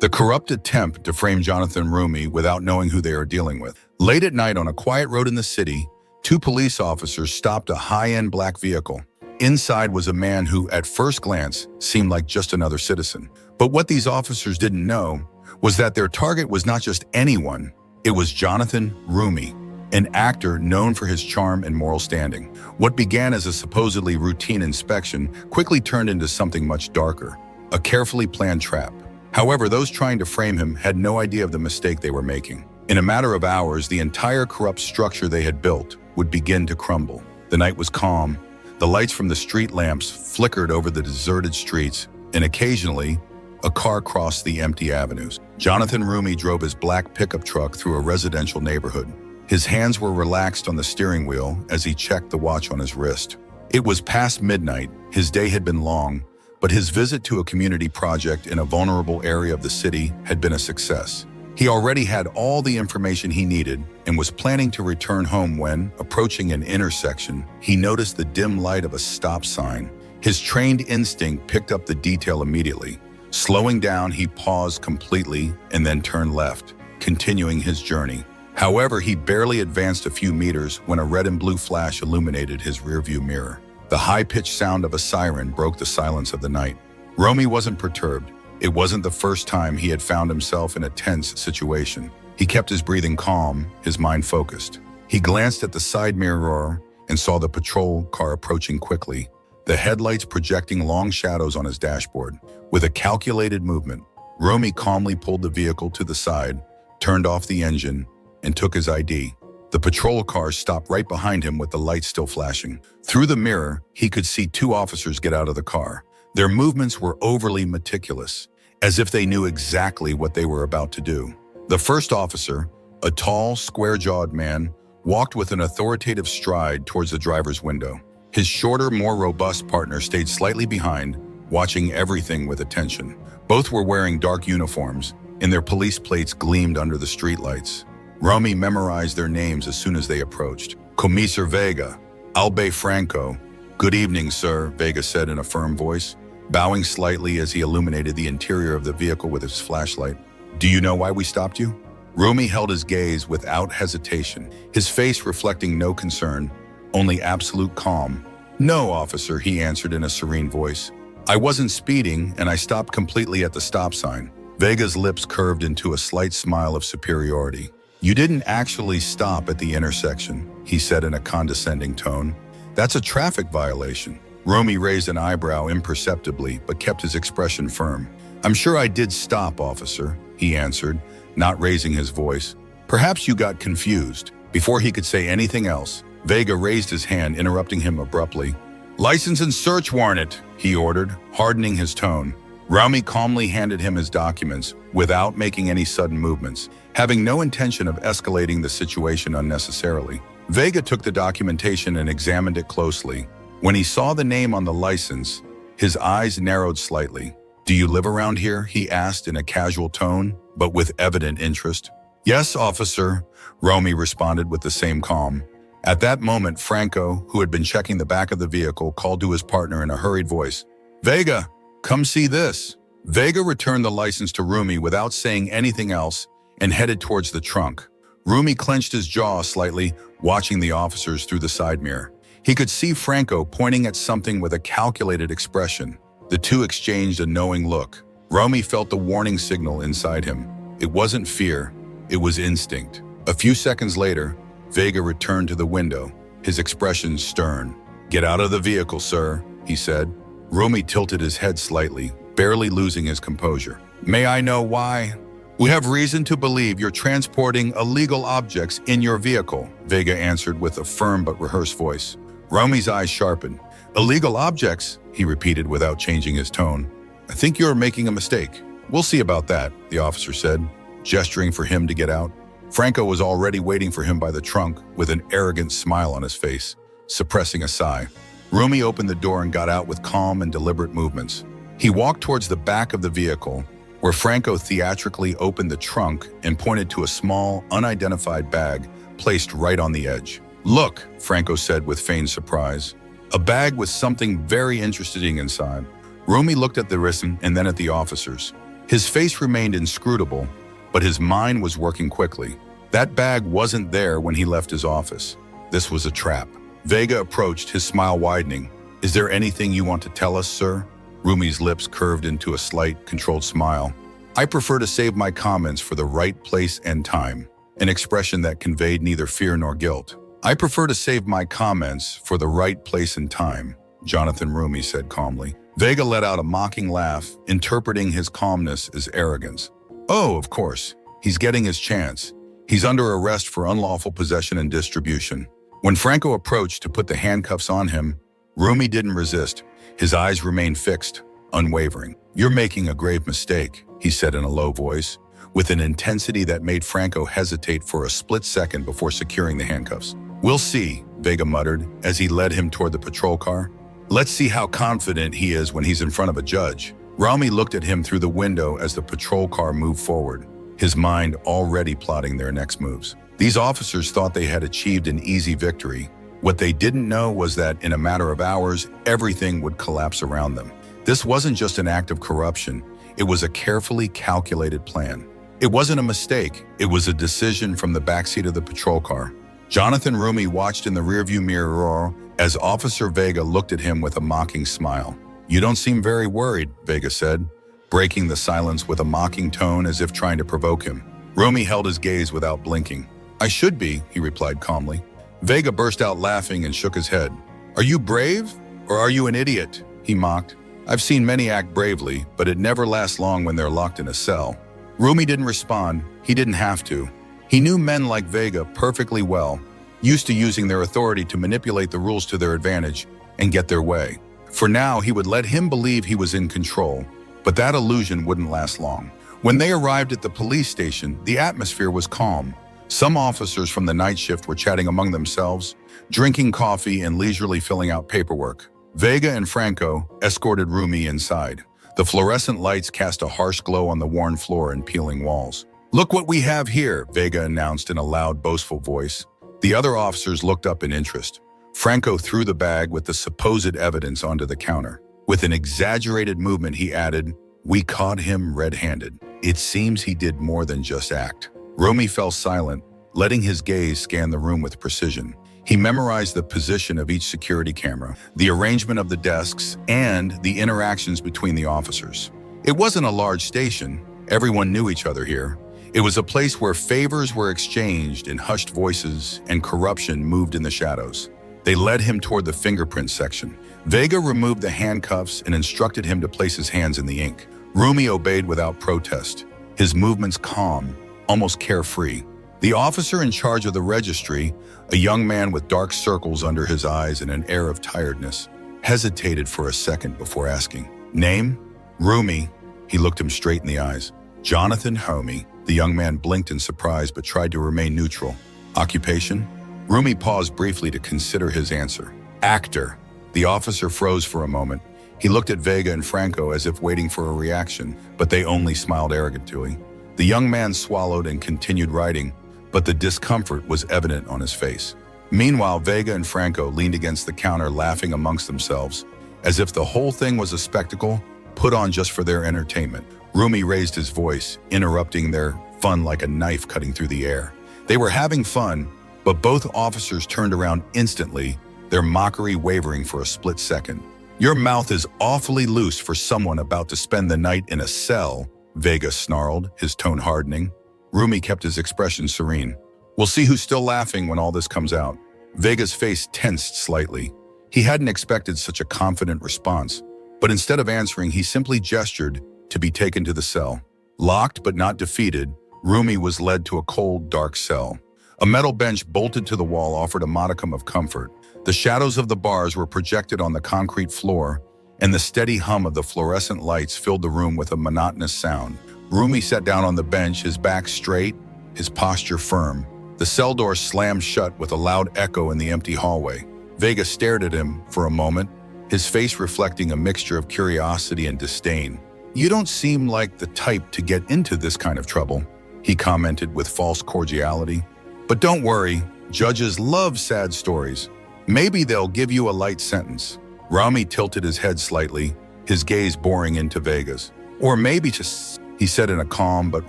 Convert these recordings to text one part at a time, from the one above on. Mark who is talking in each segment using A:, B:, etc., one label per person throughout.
A: The corrupt attempt to frame Jonathan Roumie without knowing who they are dealing with. Late at night on a quiet road in the city, two police officers stopped a high-end black vehicle. Inside was a man who, at first glance, seemed like just another citizen. But what these officers didn't know was that their target was not just anyone, it was Jonathan Roumie, an actor known for his charm and moral standing. What began as a supposedly routine inspection quickly turned into something much darker, a carefully planned trap. However, those trying to frame him had no idea of the mistake they were making. In a matter of hours, the entire corrupt structure they had built would begin to crumble. The night was calm. The lights from the street lamps flickered over the deserted streets, and occasionally, a car crossed the empty avenues. Jonathan Roumie drove his black pickup truck through a residential neighborhood. His hands were relaxed on the steering wheel as he checked the watch on his wrist. It was past midnight. His day had been long, but his visit to a community project in a vulnerable area of the city had been a success. He already had all the information he needed and was planning to return home when, approaching an intersection, he noticed the dim light of a stop sign. His trained instinct picked up the detail immediately. Slowing down, he paused completely and then turned left, continuing his journey. However, he barely advanced a few meters when a red and blue flash illuminated his rearview mirror. The high-pitched sound of a siren broke the silence of the night. Roumie wasn't perturbed. It wasn't the first time he had found himself in a tense situation. He kept his breathing calm, his mind focused. He glanced at the side mirror and saw the patrol car approaching quickly, the headlights projecting long shadows on his dashboard. With a calculated movement, Roumie calmly pulled the vehicle to the side, turned off the engine, and took his ID. The patrol car stopped right behind him with the lights still flashing. Through the mirror, he could see two officers get out of the car. Their movements were overly meticulous, as if they knew exactly what they were about to do. The first officer, a tall, square-jawed man, walked with an authoritative stride towards the driver's window. His shorter, more robust partner stayed slightly behind, watching everything with attention. Both were wearing dark uniforms, and their police plates gleamed under the streetlights. Roumie memorized their names as soon as they approached. Commissar Vega, Albe Franco. "Good evening, sir," Vega said in a firm voice, bowing slightly as he illuminated the interior of the vehicle with his flashlight. "Do you know why we stopped you?" Roumie held his gaze without hesitation, his face reflecting no concern, only absolute calm. "No, officer," he answered in a serene voice. "I wasn't speeding, and I stopped completely at the stop sign." Vega's lips curved into a slight smile of superiority. "You didn't actually stop at the intersection," he said in a condescending tone. "That's a traffic violation." Roumie raised an eyebrow imperceptibly, but kept his expression firm. "I'm sure I did stop, officer," he answered, not raising his voice. "Perhaps you got confused." Before he could say anything else, Vega raised his hand, interrupting him abruptly. "License and search warrant," he ordered, hardening his tone. Roumie calmly handed him his documents, without making any sudden movements, having no intention of escalating the situation unnecessarily. Vega took the documentation and examined it closely. When he saw the name on the license, his eyes narrowed slightly. "Do you live around here?" he asked in a casual tone, but with evident interest. "Yes, officer," Roumie responded with the same calm. At that moment, Franco, who had been checking the back of the vehicle, called to his partner in a hurried voice. "Vega, come see this." Vega returned the license to Roumie without saying anything else and headed towards the trunk. Roumie clenched his jaw slightly, watching the officers through the side mirror. He could see Franco pointing at something with a calculated expression. The two exchanged a knowing look. Roumie felt the warning signal inside him. It wasn't fear, it was instinct. A few seconds later, Vega returned to the window, his expression stern. "Get out of the vehicle, sir," he said. Roumie tilted his head slightly, barely losing his composure. "May I know why?" "We have reason to believe you're transporting illegal objects in your vehicle," Vega answered with a firm but rehearsed voice. Roumie's eyes sharpened. "Illegal objects?" he repeated without changing his tone. "I think you're making a mistake." "We'll see about that," the officer said, gesturing for him to get out. Franco was already waiting for him by the trunk with an arrogant smile on his face, suppressing a sigh. Roumie opened the door and got out with calm and deliberate movements. He walked towards the back of the vehicle, where Franco theatrically opened the trunk and pointed to a small, unidentified bag placed right on the edge. "Look," Franco said with feigned surprise. "A bag with something very interesting inside." Roumie looked at the written and then at the officers. His face remained inscrutable, but his mind was working quickly. That bag wasn't there when he left his office. This was a trap. Vega approached, his smile widening. "Is there anything you want to tell us, sir?" Rumie's lips curved into a slight, controlled smile. "I prefer to save my comments for the right place and time," an expression that conveyed neither fear nor guilt. "I prefer to save my comments for the right place and time," Jonathan Roumie said calmly. Vega let out a mocking laugh, interpreting his calmness as arrogance. "Oh, of course. He's getting his chance. He's under arrest for unlawful possession and distribution." When Franco approached to put the handcuffs on him, Roumie didn't resist. His eyes remained fixed, unwavering. "You're making a grave mistake," he said in a low voice, with an intensity that made Franco hesitate for a split second before securing the handcuffs. "We'll see," Vega muttered as he led him toward the patrol car. "Let's see how confident he is when he's in front of a judge." Roumie looked at him through the window as the patrol car moved forward, his mind already plotting their next moves. These officers thought they had achieved an easy victory. What they didn't know was that in a matter of hours, everything would collapse around them. This wasn't just an act of corruption. It was a carefully calculated plan. It wasn't a mistake. It was a decision from the backseat of the patrol car. Jonathan Roumie watched in the rearview mirror as Officer Vega looked at him with a mocking smile. "You don't seem very worried," Vega said, breaking the silence with a mocking tone as if trying to provoke him. Roumie held his gaze without blinking. "I should be," he replied calmly. Vega burst out laughing and shook his head. "Are you brave, or are you an idiot?" he mocked. "I've seen many act bravely, but it never lasts long when they're locked in a cell." Roumie didn't respond. He didn't have to. He knew men like Vega perfectly well, used to using their authority to manipulate the rules to their advantage and get their way. For now, he would let him believe he was in control, but that illusion wouldn't last long. When they arrived at the police station, the atmosphere was calm. Some officers from the night shift were chatting among themselves, drinking coffee and leisurely filling out paperwork. Vega and Franco escorted Roumie inside. The fluorescent lights cast a harsh glow on the worn floor and peeling walls. "Look what we have here," Vega announced in a loud, boastful voice. The other officers looked up in interest. Franco threw the bag with the supposed evidence onto the counter. With an exaggerated movement, he added, "We caught him red-handed. It seems he did more than just act." Roumie fell silent, letting his gaze scan the room with precision. He memorized the position of each security camera, the arrangement of the desks, and the interactions between the officers. It wasn't a large station. Everyone knew each other here. It was a place where favors were exchanged in hushed voices and corruption moved in the shadows. They led him toward the fingerprint section. Vega removed the handcuffs and instructed him to place his hands in the ink. Roumie obeyed without protest, his movements calm, almost carefree. The officer in charge of the registry, a young man with dark circles under his eyes and an air of tiredness, hesitated for a second before asking, "Name?" "Roumie." He looked him straight in the eyes. "Jonathan Roumie." The young man blinked in surprise but tried to remain neutral. "Occupation?" Roumie paused briefly to consider his answer. "Actor." The officer froze for a moment. He looked at Vega and Franco as if waiting for a reaction, but they only smiled arrogantly. The young man swallowed and continued writing, but the discomfort was evident on his face. Meanwhile, Vega and Franco leaned against the counter laughing amongst themselves, as if the whole thing was a spectacle put on just for their entertainment. Roumie raised his voice, interrupting their fun like a knife cutting through the air. They were having fun, but both officers turned around instantly, their mockery wavering for a split second. "Your mouth is awfully loose for someone about to spend the night in a cell," Vega snarled, his tone hardening. Roumie kept his expression serene. "We'll see who's still laughing when all this comes out." Vega's face tensed slightly. He hadn't expected such a confident response, but instead of answering, he simply gestured to be taken to the cell. Locked but not defeated, Roumie was led to a cold, dark cell. A metal bench bolted to the wall offered a modicum of comfort. The shadows of the bars were projected on the concrete floor, and the steady hum of the fluorescent lights filled the room with a monotonous sound. Roumie sat down on the bench, his back straight, his posture firm. The cell door slammed shut with a loud echo in the empty hallway. Vega stared at him for a moment, his face reflecting a mixture of curiosity and disdain. "You don't seem like the type to get into this kind of trouble," he commented with false cordiality. "But don't worry, judges love sad stories. Maybe they'll give you a light sentence." Roumie tilted his head slightly, his gaze boring into Vega's. "Or maybe just..." he said in a calm but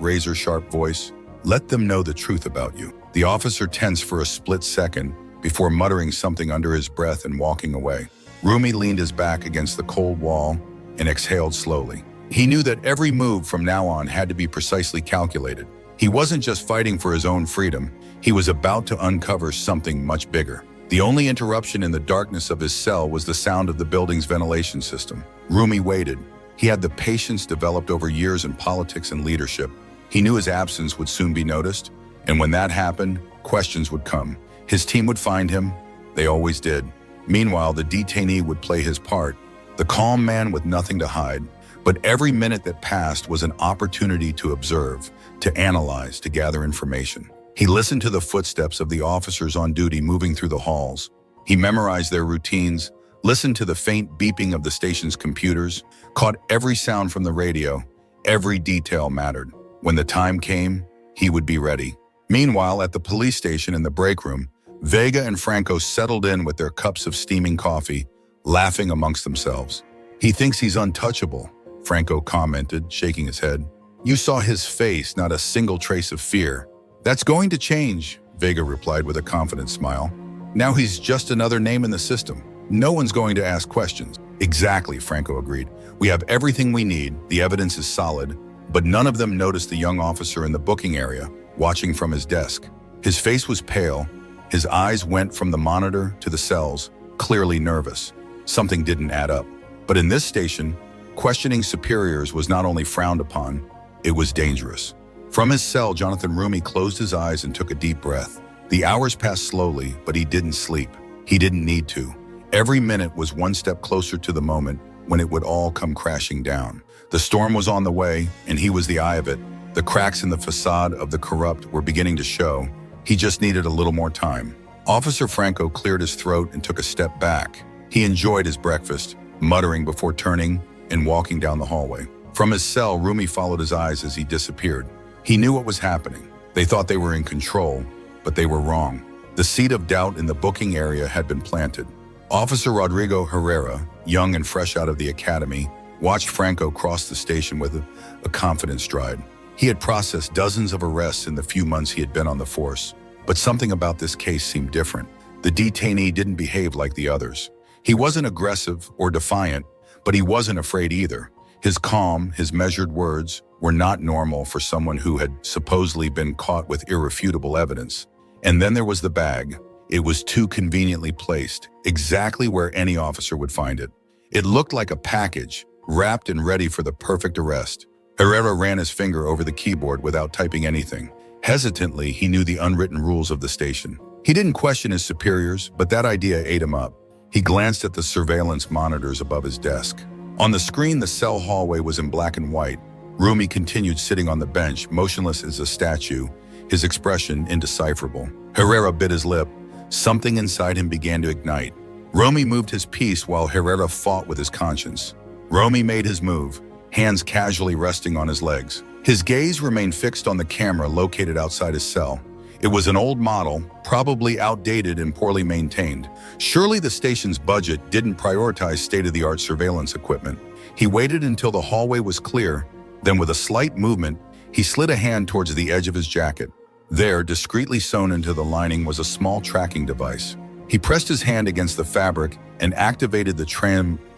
A: razor-sharp voice. Let them know the truth about you. The officer tensed for a split second before muttering something under his breath and walking away. Roumie leaned his back against the cold wall and exhaled slowly. He knew that every move from now on had to be precisely calculated. He wasn't just fighting for his own freedom, he was about to uncover something much bigger. The only interruption in the darkness of his cell was the sound of the building's ventilation system. Roumie waited. He had the patience developed over years in politics and leadership. He knew his absence would soon be noticed, and when that happened, questions would come. His team would find him. They always did. Meanwhile, the detainee would play his part, the calm man with nothing to hide. But every minute that passed was an opportunity to observe, to analyze, to gather information. He listened to the footsteps of the officers on duty moving through the halls. He memorized their routines, listened to the faint beeping of the station's computers, caught every sound from the radio. Every detail mattered. When the time came, he would be ready. Meanwhile, at the police station in the break room, Vega and Franco settled in with their cups of steaming coffee, laughing amongst themselves. He thinks he's untouchable, Franco commented, shaking his head. You saw his face, not a single trace of fear. That's going to change, Vega replied with a confident smile. Now he's just another name in the system. No one's going to ask questions. Exactly, Franco agreed. We have everything we need, the evidence is solid, but none of them noticed the young officer in the booking area, watching from his desk. His face was pale. His eyes went from the monitor to the cells, clearly nervous. Something didn't add up. But in this station, questioning superiors was not only frowned upon, it was dangerous. From his cell, Jonathan Roumie closed his eyes and took a deep breath. The hours passed slowly, but he didn't sleep. He didn't need to. Every minute was one step closer to the moment when it would all come crashing down. The storm was on the way, and he was the eye of it. The cracks in the facade of the corrupt were beginning to show. He just needed a little more time. Officer Franco cleared his throat and took a step back. He enjoyed his breakfast, muttering before turning and walking down the hallway. From his cell, Roumie followed his eyes as he disappeared. He knew what was happening. They thought they were in control, but they were wrong. The seed of doubt in the booking area had been planted. Officer Rodrigo Herrera, young and fresh out of the academy, watched Franco cross the station with a confident stride. He had processed dozens of arrests in the few months he had been on the force, but something about this case seemed different. The detainee didn't behave like the others. He wasn't aggressive or defiant, but he wasn't afraid either. His calm, his measured words were not normal for someone who had supposedly been caught with irrefutable evidence. And then there was the bag. It was too conveniently placed, exactly where any officer would find it. It looked like a package, wrapped and ready for the perfect arrest. Herrera ran his finger over the keyboard without typing anything. Hesitantly, he knew the unwritten rules of the station. He didn't question his superiors, but that idea ate him up. He glanced at the surveillance monitors above his desk. On the screen, the cell hallway was in black and white. Roumie continued sitting on the bench, motionless as a statue, his expression indecipherable. Herrera bit his lip. Something inside him began to ignite. Roumie moved his piece while Herrera fought with his conscience. Roumie made his move, hands casually resting on his legs. His gaze remained fixed on the camera located outside his cell. It was an old model, probably outdated and poorly maintained. Surely the station's budget didn't prioritize state-of-the-art surveillance equipment. He waited until the hallway was clear, then with a slight movement, he slid a hand towards the edge of his jacket. There, discreetly sewn into the lining, was a small tracking device. He pressed his hand against the fabric and activated the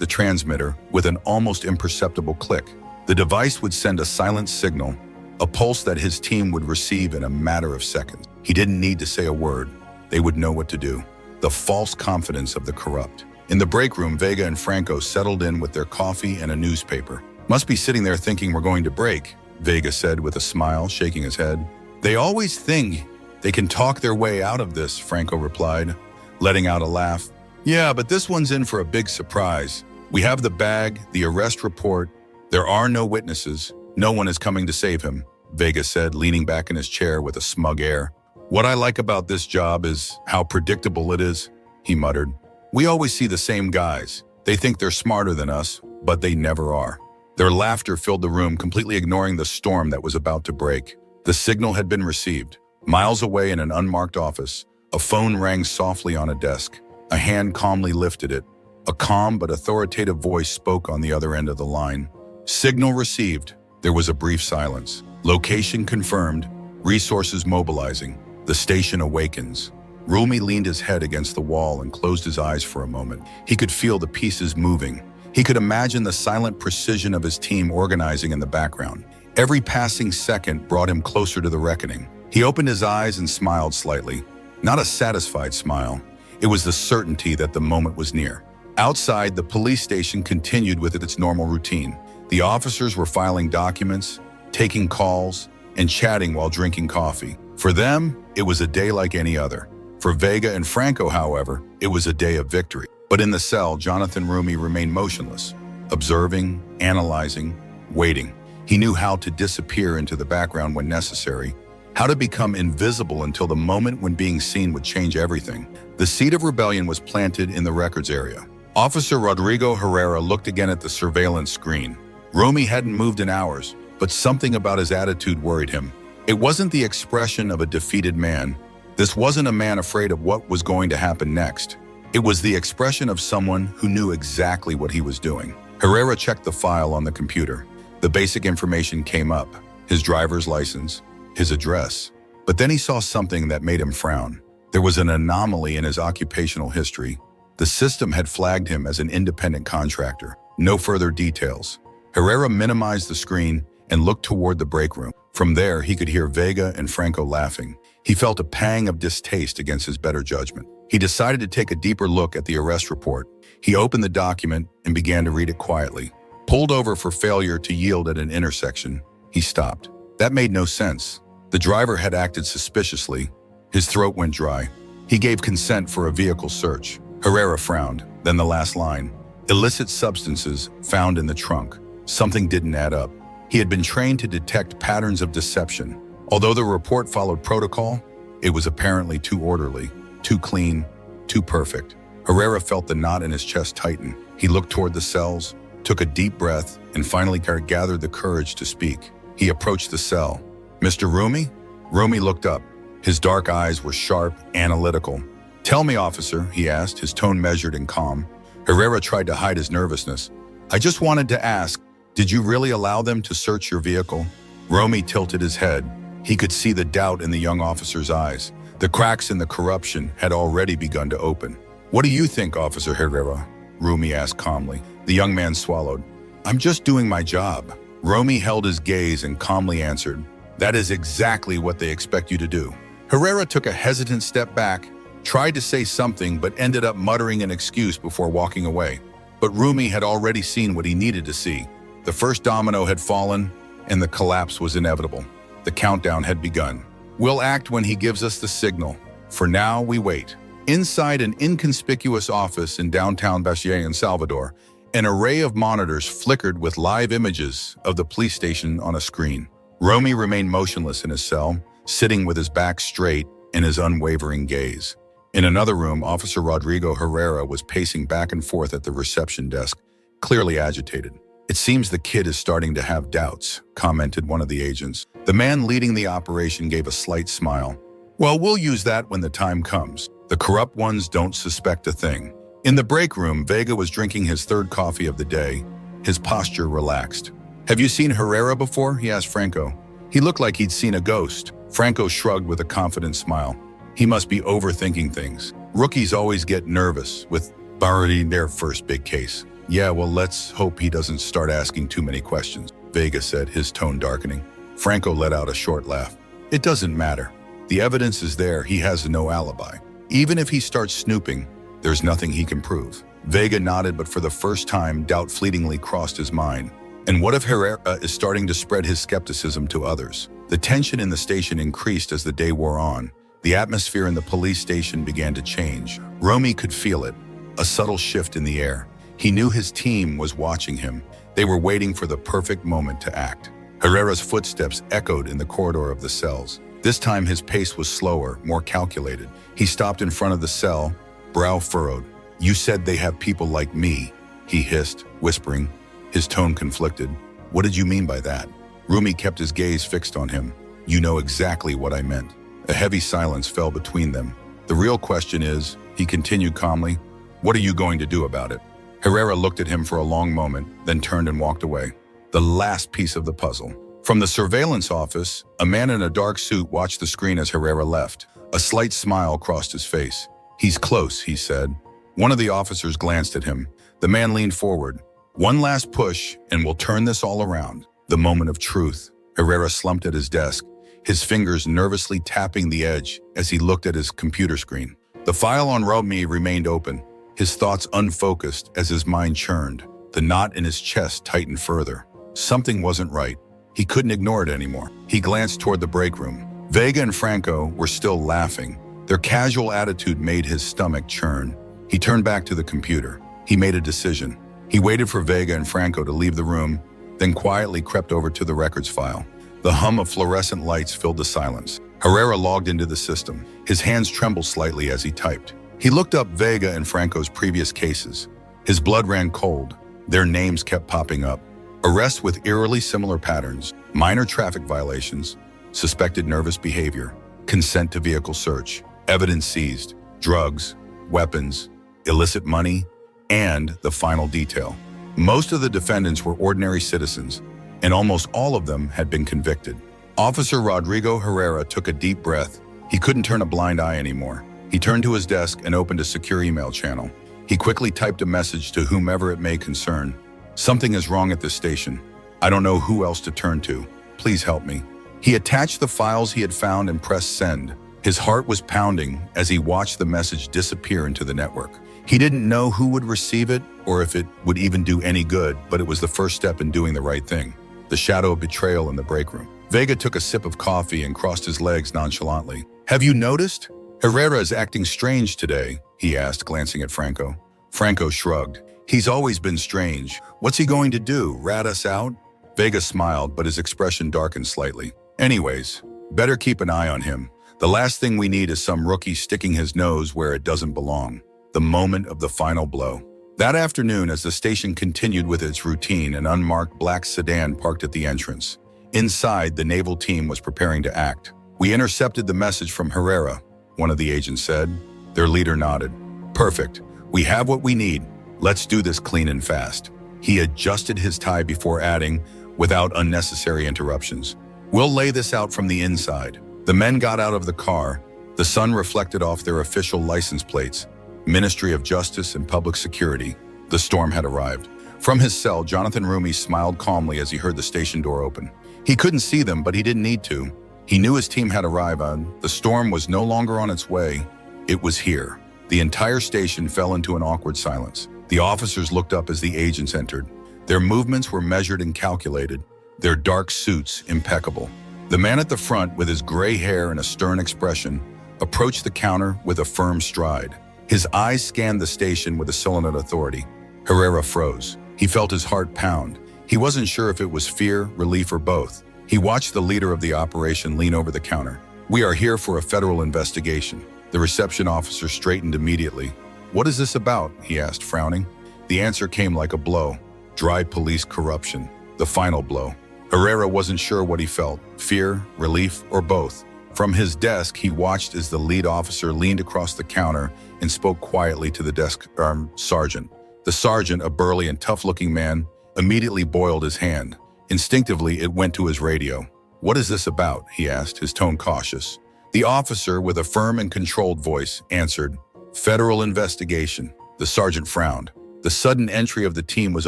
A: transmitter with an almost imperceptible click. The device would send a silent signal, a pulse that his team would receive in a matter of seconds. He didn't need to say a word. They would know what to do. The false confidence of the corrupt. In the break room, Vega and Franco settled in with their coffee and a newspaper. Must be sitting there thinking we're going to break, Vega said with a smile, shaking his head. They always think they can talk their way out of this, Franco replied, letting out a laugh. Yeah, but this one's in for a big surprise. We have the bag, the arrest report. There are no witnesses. No one is coming to save him, Vega said, leaning back in his chair with a smug air. What I like about this job is how predictable it is, he muttered. We always see the same guys. They think they're smarter than us, but they never are. Their laughter filled the room, completely ignoring the storm that was about to break. The signal had been received. Miles away in an unmarked office, a phone rang softly on a desk. A hand calmly lifted it. A calm but authoritative voice spoke on the other end of the line. Signal received. There was a brief silence. Location confirmed. Resources mobilizing. The station awakens. Roumie leaned his head against the wall and closed his eyes for a moment. He could feel the pieces moving. He could imagine the silent precision of his team organizing in the background. Every passing second brought him closer to the reckoning. He opened his eyes and smiled slightly. Not a satisfied smile. It was the certainty that the moment was near. Outside, the police station continued with its normal routine. The officers were filing documents, taking calls, and chatting while drinking coffee. For them, it was a day like any other. For Vega and Franco, however, it was a day of victory. But in the cell, Jonathan Roumie remained motionless, observing, analyzing, waiting. He knew how to disappear into the background when necessary, how to become invisible until the moment when being seen would change everything. The seed of rebellion was planted in the records area. Officer Rodrigo Herrera looked again at the surveillance screen. Roumie hadn't moved in hours, but something about his attitude worried him. It wasn't the expression of a defeated man. This wasn't a man afraid of what was going to happen next. It was the expression of someone who knew exactly what he was doing. Herrera checked the file on the computer. The basic information came up: his driver's license, his address. But then he saw something that made him frown. There was an anomaly in his occupational history. The system had flagged him as an independent contractor. No further details. Herrera minimized the screen and looked toward the break room. From there, he could hear Vega and Franco laughing. He felt a pang of distaste against his better judgment. He decided to take a deeper look at the arrest report. He opened the document and began to read it quietly. Pulled over for failure to yield at an intersection, he stopped. That made no sense. The driver had acted suspiciously. His throat went dry. He gave consent for a vehicle search. Herrera frowned. Then the last line: illicit substances found in the trunk. Something didn't add up. He had been trained to detect patterns of deception. Although the report followed protocol, it was apparently too orderly, too clean, too perfect. Herrera felt the knot in his chest tighten. He looked toward the cells, took a deep breath, and finally gathered the courage to speak. He approached the cell. "Mr. Roumie?" Roumie looked up. His dark eyes were sharp, analytical. "Tell me, officer," he asked, his tone measured and calm. Herrera tried to hide his nervousness. "I just wanted to ask, did you really allow them to search your vehicle?" Roumie tilted his head. He could see the doubt in the young officer's eyes. The cracks in the corruption had already begun to open. "What do you think, Officer Herrera?" Roumie asked calmly. The young man swallowed. "I'm just doing my job." Roumie held his gaze and calmly answered, "That is exactly what they expect you to do." Herrera took a hesitant step back, tried to say something, but ended up muttering an excuse before walking away. But Roumie had already seen what he needed to see. The first domino had fallen, and the collapse was inevitable. The countdown had begun. "We'll act when he gives us the signal. For now, we wait." Inside an inconspicuous office in downtown Bacier in Salvador, an array of monitors flickered with live images of the police station on a screen. Roumie remained motionless in his cell, sitting with his back straight and his unwavering gaze. In another room, Officer Rodrigo Herrera was pacing back and forth at the reception desk, clearly agitated. "It seems the kid is starting to have doubts," commented one of the agents. The man leading the operation gave a slight smile. "Well, we'll use that when the time comes. The corrupt ones don't suspect a thing." In the break room, Vega was drinking his third coffee of the day, his posture relaxed. "Have you seen Herrera before?" he asked Franco. He looked like he'd seen a ghost. Franco shrugged with a confident smile. "He must be overthinking things. Rookies always get nervous with borrowing their first big case." "Yeah, well, let's hope he doesn't start asking too many questions," Vega said, his tone darkening. Franco let out a short laugh. "It doesn't matter. The evidence is there. He has no alibi. Even if he starts snooping, there's nothing he can prove." Vega nodded, but for the first time, doubt fleetingly crossed his mind. And what if Herrera is starting to spread his skepticism to others? The tension in the station increased as the day wore on. The atmosphere in the police station began to change. Roumie could feel it, a subtle shift in the air. He knew his team was watching him. They were waiting for the perfect moment to act. Herrera's footsteps echoed in the corridor of the cells. This time his pace was slower, more calculated. He stopped in front of the cell, brow furrowed. "You said they have people like me," he hissed, whispering. His tone conflicted. "What did you mean by that?" Roumie kept his gaze fixed on him. "You know exactly what I meant." A heavy silence fell between them. "The real question is," he continued calmly, "what are you going to do about it?" Herrera looked at him for a long moment, then turned and walked away. the last piece of the puzzle. From the surveillance office, a man in a dark suit watched the screen as Herrera left. A slight smile crossed his face. "He's close," he said. One of the officers glanced at him. The man leaned forward. "One last push, and we'll turn this all around." The moment of truth. Herrera slumped at his desk, his fingers nervously tapping the edge as he looked at his computer screen. The file on Roumie remained open, his thoughts unfocused as his mind churned. The knot in his chest tightened further. Something wasn't right. He couldn't ignore it anymore. He glanced toward the break room. Vega and Franco were still laughing. Their casual attitude made his stomach churn. He turned back to the computer. He made a decision. He waited for Vega and Franco to leave the room, then quietly crept over to the records file. The hum of fluorescent lights filled the silence. Herrera logged into the system. His hands trembled slightly as he typed. He looked up Vega and Franco's previous cases. His blood ran cold. Their names kept popping up. Arrests with eerily similar patterns, minor traffic violations, suspected nervous behavior, consent to vehicle search, evidence seized, drugs, weapons, illicit money, and the final detail. Most of the defendants were ordinary citizens, and almost all of them had been convicted. Officer Rodrigo Herrera took a deep breath. He couldn't turn a blind eye anymore. He turned to his desk and opened a secure email channel. He quickly typed a message to whomever it may concern. "Something is wrong at this station. I don't know who else to turn to. Please help me." He attached the files he had found and pressed send. His heart was pounding as he watched the message disappear into the network. He didn't know who would receive it or if it would even do any good, but it was the first step in doing the right thing. The shadow of betrayal in the break room. Vega took a sip of coffee and crossed his legs nonchalantly. "Have you noticed? Herrera is acting strange today," he asked, glancing at Franco. Franco shrugged. "He's always been strange. What's he going to do, rat us out?" Vega smiled, but his expression darkened slightly. "Anyways, better keep an eye on him. The last thing we need is some rookie sticking his nose where it doesn't belong." The moment of the final blow. That afternoon, as the station continued with its routine, an unmarked black sedan parked at the entrance. Inside, the naval team was preparing to act. "We intercepted the message from Herrera," one of the agents said. Their leader nodded. "Perfect. We have what we need. Let's do this clean and fast." He adjusted his tie before adding, without unnecessary interruptions, "We'll lay this out from the inside." The men got out of the car. The sun reflected off their official license plates. Ministry of Justice and Public Security. The storm had arrived. From his cell, Jonathan Roumie smiled calmly as he heard the station door open. He couldn't see them, but he didn't need to. He knew his team had arrived. The storm was no longer on its way. It was here. The entire station fell into an awkward silence. The officers looked up as the agents entered. Their movements were measured and calculated, their dark suits impeccable. The man at the front, with his gray hair and a stern expression, approached the counter with a firm stride. His eyes scanned the station with a sullen authority. Herrera froze. He felt his heart pound. He wasn't sure if it was fear, relief, or both. He watched the leader of the operation lean over the counter. "We are here for a federal investigation." The reception officer straightened immediately. "What is this about?" he asked, frowning. The answer came like a blow. Dry police corruption. The final blow. Herrera wasn't sure what he felt, fear, relief, or both. From his desk, he watched as the lead officer leaned across the counter and spoke quietly to the desk sergeant. The sergeant, a burly and tough-looking man, immediately boiled his hand. Instinctively, it went to his radio. "What is this about?" he asked, his tone cautious. The officer, with a firm and controlled voice, answered, "Federal investigation." The sergeant frowned. The sudden entry of the team was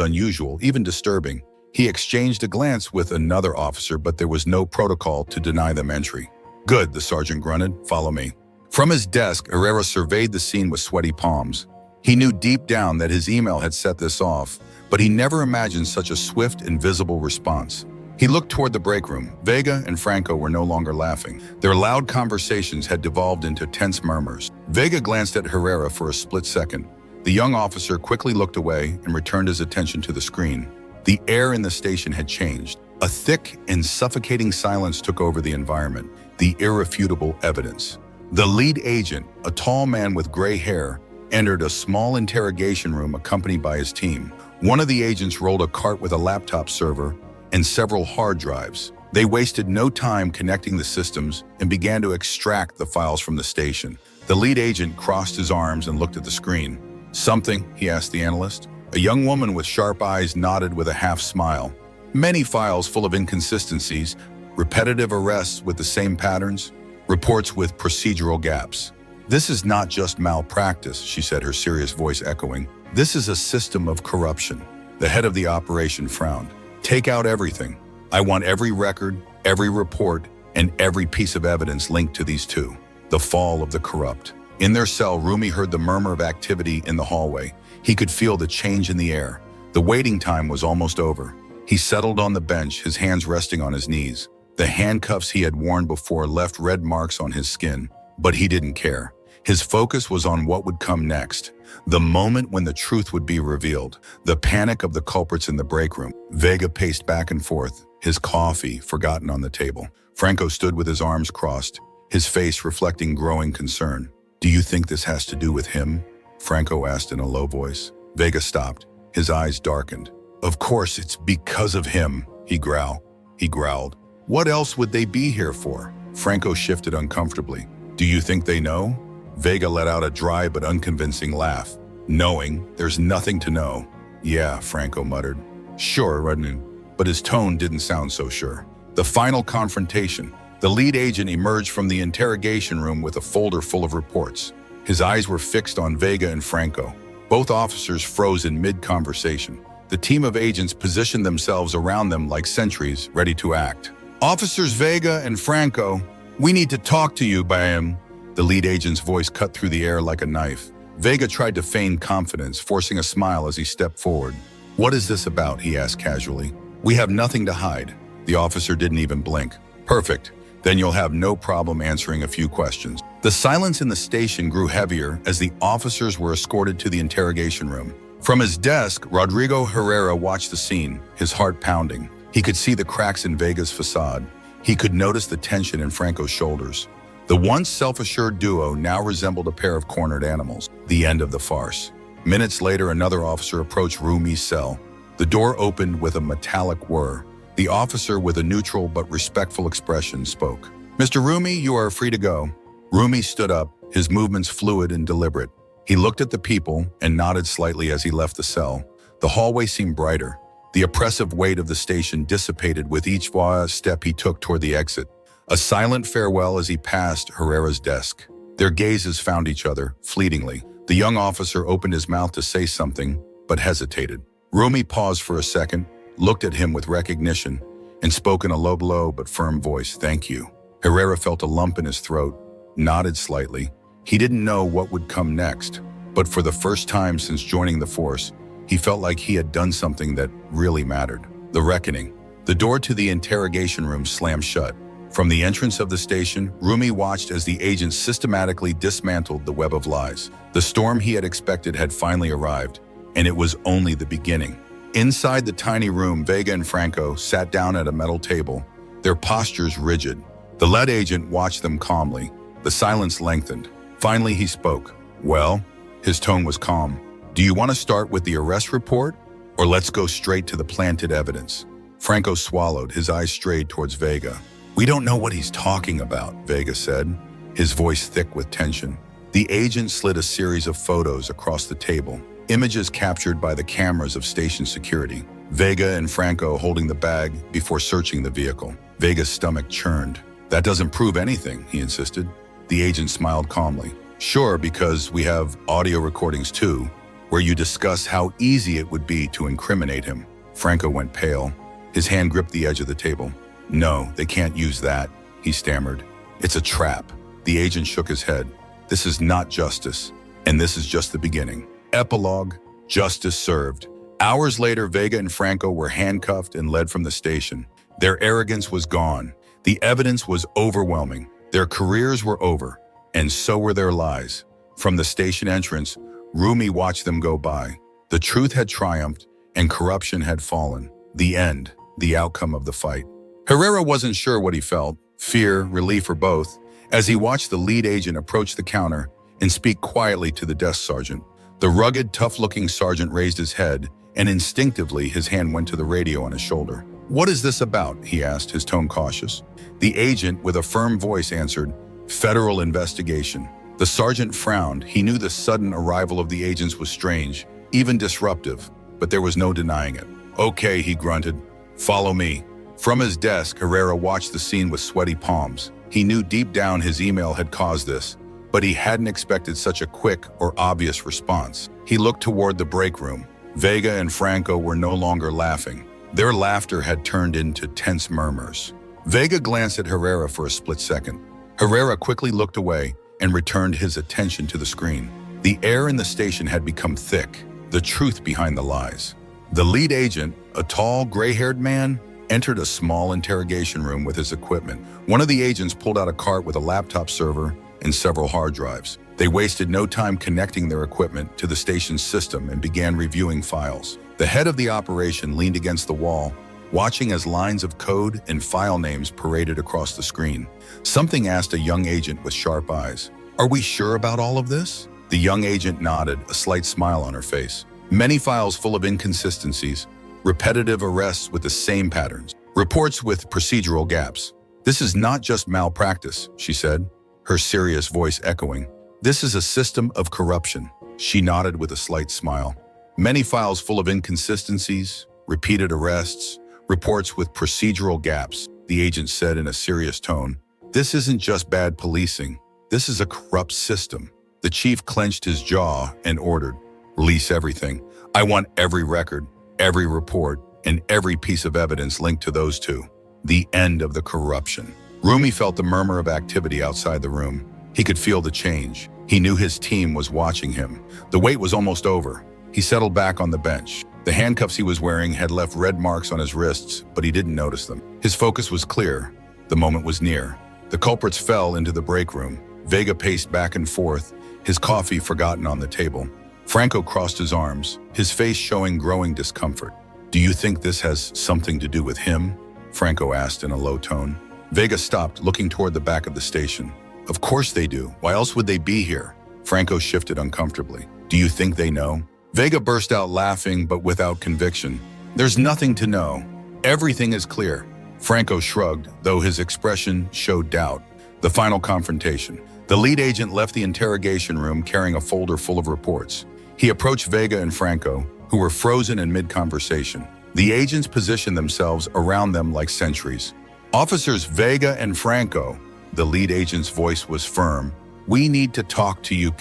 A: unusual, even disturbing. He exchanged a glance with another officer, but there was no protocol to deny them entry. "Good," the sergeant grunted. "Follow me." From his desk, Herrera surveyed the scene with sweaty palms. He knew deep down that his email had set this off, but he never imagined such a swift and visible response. He looked toward the break room. Vega and Franco were no longer laughing. Their loud conversations had devolved into tense murmurs. Vega glanced at Herrera for a split second. The young officer quickly looked away and returned his attention to the screen. The air in the station had changed. A thick and suffocating silence took over the environment. The irrefutable evidence. The lead agent, a tall man with gray hair, entered a small interrogation room accompanied by his team. One of the agents rolled a cart with a laptop server and several hard drives. They wasted no time connecting the systems and began to extract the files from the station. The lead agent crossed his arms and looked at the screen. "Something?" he asked the analyst. A young woman with sharp eyes nodded with a half smile. Many files full of inconsistencies, repetitive arrests with the same patterns, reports with procedural gaps. "This is not just malpractice," she said, her serious voice echoing. "This is a system of corruption." The head of the operation frowned. "Take out everything. I want every record, every report, and every piece of evidence linked to these two." The fall of the corrupt. In their cell, Roumie heard the murmur of activity in the hallway. He could feel the change in the air. The waiting time was almost over. He settled on the bench, his hands resting on his knees. The handcuffs he had worn before left red marks on his skin, but he didn't care. His focus was on what would come next, the moment when the truth would be revealed, the panic of the culprits in the break room. Vega paced back and forth, his coffee forgotten on the table. Franco stood with his arms crossed, his face reflecting growing concern. "Do you think this has to do with him?" Franco asked in a low voice. Vega stopped, his eyes darkened. "Of course it's because of him," he growled. "What else would they be here for?" Franco shifted uncomfortably. "Do you think they know?" Vega let out a dry but unconvincing laugh. "Knowing, there's nothing to know." "Yeah," Franco muttered. "Sure, Rodnu." But his tone didn't sound so sure. The final confrontation. The lead agent emerged from the interrogation room with a folder full of reports. His eyes were fixed on Vega and Franco. Both officers froze in mid-conversation. The team of agents positioned themselves around them like sentries, ready to act. "Officers Vega and Franco, we need to talk to you, Bayam." The lead agent's voice cut through the air like a knife. Vega tried to feign confidence, forcing a smile as he stepped forward. "What is this about?" he asked casually. "We have nothing to hide." The officer didn't even blink. "Perfect. Then you'll have no problem answering a few questions." The silence in the station grew heavier as the officers were escorted to the interrogation room. From his desk, Rodrigo Herrera watched the scene, his heart pounding. He could see the cracks in Vega's facade. He could notice the tension in Franco's shoulders. The once self-assured duo now resembled a pair of cornered animals. The end of the farce. Minutes later, another officer approached Roumie's cell. The door opened with a metallic whir. The officer, with a neutral but respectful expression, spoke. "Mr. Roumie, you are free to go." Roumie stood up, his movements fluid and deliberate. He looked at the people and nodded slightly as he left the cell. The hallway seemed brighter. The oppressive weight of the station dissipated with each step he took toward the exit. A silent farewell as he passed Herrera's desk. Their gazes found each other, fleetingly. The young officer opened his mouth to say something, but hesitated. Roumie paused for a second, looked at him with recognition, and spoke in a low but firm voice, "Thank you." Herrera felt a lump in his throat, nodded slightly. He didn't know what would come next, but for the first time since joining the force, he felt like he had done something that really mattered. The reckoning. The door to the interrogation room slammed shut. From the entrance of the station, Roumie watched as the agents systematically dismantled the web of lies. The storm he had expected had finally arrived, and it was only the beginning. Inside the tiny room, Vega and Franco sat down at a metal table, their postures rigid. The lead agent watched them calmly. The silence lengthened. Finally, he spoke. "Well," his tone was calm. "Do you want to start with the arrest report, or let's go straight to the planted evidence?" Franco swallowed, his eyes strayed towards Vega. "We don't know what he's talking about," Vega said, his voice thick with tension. The agent slid a series of photos across the table, images captured by the cameras of station security. Vega and Franco holding the bag before searching the vehicle. Vega's stomach churned. "That doesn't prove anything," he insisted. The agent smiled calmly. "Sure, because we have audio recordings too, where you discuss how easy it would be to incriminate him." Franco went pale. His hand gripped the edge of the table. "No, they can't use that," he stammered. "It's a trap." The agent shook his head. "This is not justice, and this is just the beginning." Epilogue: Justice served. Hours later, Vega and Franco were handcuffed and led from the station. Their arrogance was gone. The evidence was overwhelming. Their careers were over, and so were their lies. From the station entrance, Roumie watched them go by. The truth had triumphed, and corruption had fallen. The end, the outcome of the fight. Herrera wasn't sure what he felt, fear, relief, or both, as he watched the lead agent approach the counter and speak quietly to the desk sergeant. The rugged, tough-looking sergeant raised his head, and instinctively his hand went to the radio on his shoulder. "What is this about?" he asked, his tone cautious. The agent, with a firm voice, answered, "Federal investigation." The sergeant frowned. He knew the sudden arrival of the agents was strange, even disruptive, but there was no denying it. "Okay," he grunted. Follow me. From his desk, Herrera watched the scene with sweaty palms. He knew deep down his email had caused this, but he hadn't expected such a quick or obvious response. He looked toward the break room. Vega and Franco were no longer laughing. Their laughter had turned into tense murmurs. Vega glanced at Herrera for a split second. Herrera quickly looked away and returned his attention to the screen. The air in the station had become thick, the truth behind the lies. The lead agent, a tall, gray-haired man, entered a small interrogation room with his equipment. One of the agents pulled out a cart with a laptop server and several hard drives. They wasted no time connecting their equipment to the station's system and began reviewing files. The head of the operation leaned against the wall, watching as lines of code and file names paraded across the screen. Something asked a young agent with sharp eyes, "Are we sure about all of this?" The young agent nodded, a slight smile on her face. Many files full of inconsistencies, repetitive arrests with the same patterns, reports with procedural gaps. "This is not just malpractice," she said, her serious voice echoing. "This is a system of corruption." She nodded with a slight smile. "Many files full of inconsistencies, repeated arrests, reports with procedural gaps," the agent said in a serious tone. "This isn't just bad policing. This is a corrupt system." The chief clenched his jaw and ordered, "Release everything. I want every record, every report, and every piece of evidence linked to those two." The end of the corruption. Roumie felt the murmur of activity outside the room. He could feel the change. He knew his team was watching him. The wait was almost over. He settled back on the bench. The handcuffs he was wearing had left red marks on his wrists, but he didn't notice them. His focus was clear. The moment was near. The culprits fell into the break room. Vega paced back and forth, his coffee forgotten on the table. Franco crossed his arms, his face showing growing discomfort. "Do you think this has something to do with him?" Franco asked in a low tone. Vega stopped, looking toward the back of the station. "Of course they do. Why else would they be here?" Franco shifted uncomfortably. "Do you think they know?" Vega burst out laughing, but without conviction. "There's nothing to know. Everything is clear." Franco shrugged, though his expression showed doubt. The final confrontation. The lead agent left the interrogation room carrying a folder full of reports. He approached Vega and Franco, who were frozen in mid-conversation. The agents positioned themselves around them like sentries. "Officers Vega and Franco," the lead agent's voice was firm, "we need to talk to you."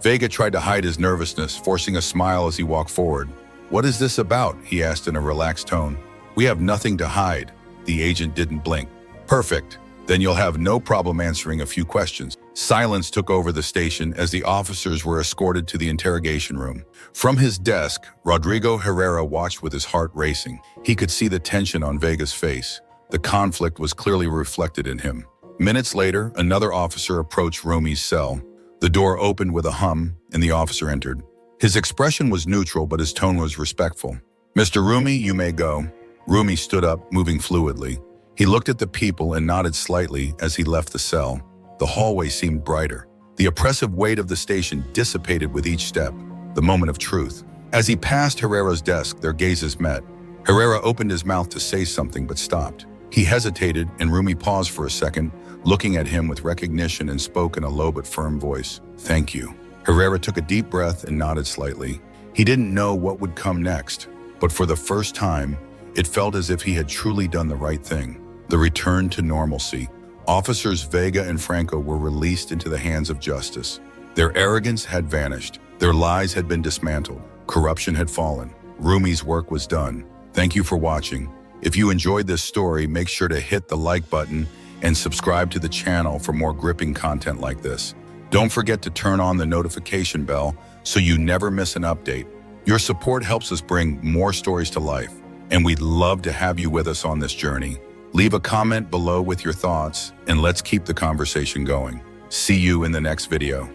A: Vega tried to hide his nervousness, forcing a smile as he walked forward. "What is this about?" he asked in a relaxed tone. "We have nothing to hide." The agent didn't blink. "Perfect. Then you'll have no problem answering a few questions." Silence took over the station as the officers were escorted to the interrogation room. From his desk, Rodrigo Herrera watched with his heart racing. He could see the tension on Vega's face. The conflict was clearly reflected in him. Minutes later, another officer approached Roumie's cell. The door opened with a hum, and the officer entered. His expression was neutral, but his tone was respectful. "Mr. Roumie, you may go." Roumie stood up, moving fluidly. He looked at the people and nodded slightly as he left the cell. The hallway seemed brighter. The oppressive weight of the station dissipated with each step, the moment of truth. As he passed Herrera's desk, their gazes met. Herrera opened his mouth to say something but stopped. He hesitated, and Roumie paused for a second, looking at him with recognition, and spoke in a low but firm voice. "Thank you." Herrera took a deep breath and nodded slightly. He didn't know what would come next, but for the first time, it felt as if he had truly done the right thing. The return to normalcy. Officers Vega and Franco were released into the hands of justice. Their arrogance had vanished. Their lies had been dismantled. Corruption had fallen. Roumie's work was done. Thank you for watching. If you enjoyed this story, make sure to hit the like button and subscribe to the channel for more gripping content like this. Don't forget to turn on the notification bell so you never miss an update. Your support helps us bring more stories to life, and we'd love to have you with us on this journey. Leave a comment below with your thoughts, and let's keep the conversation going. See you in the next video.